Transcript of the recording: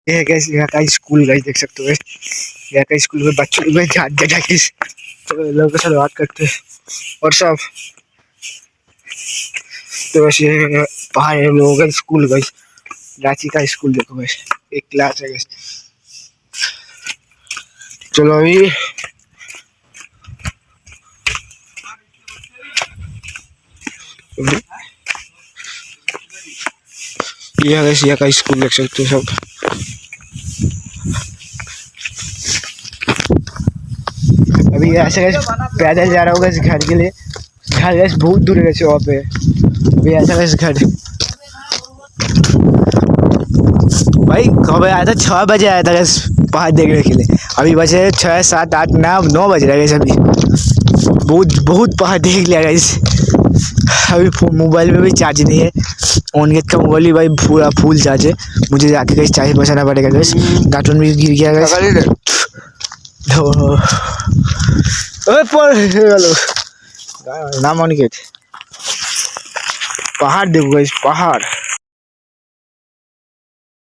ये गाइस यहाँ का स्कूल गाइस देख सकते हो। यहाँ का स्कूल में बच्चों को झाड़ दे गाइस, तो लोगों के साथ बात करते हैं और सब। तो बस ये पहाड़ है लोगों का स्कूल गाइस, रांची का स्कूल देखो गाइस, एक क्लास है गाइस। चलो अभी ये गाइस यहाँ का स्कूल देख सकते हो सब। अभी ऐसे गाइस पैदल जा रहा होगा इस घर के लिए, घर गाइस बहुत दूर है गाइस वहाँ पे। अभी ऐसा गाइस घर भाई कब आया था, 6 बजे आया था गाइस पहाड़ देखने के लिए। अभी बजे 6 7 8 9 बज रहा है गाइस। अभी बहुत पहाड़ देख लिया गाइस। अभी मोबाइल में भी चार्ज नहीं है, ऑनगेट का मोबाइल भी भाई पूरा फुल चार्ज है। मुझे जाके गाइस चार्ज बचाना पड़ेगा गाइस, कार्टून भी गिर गया गाइस। नाम ऑनगेट। पहाड़ देखो गाइस, पहाड़।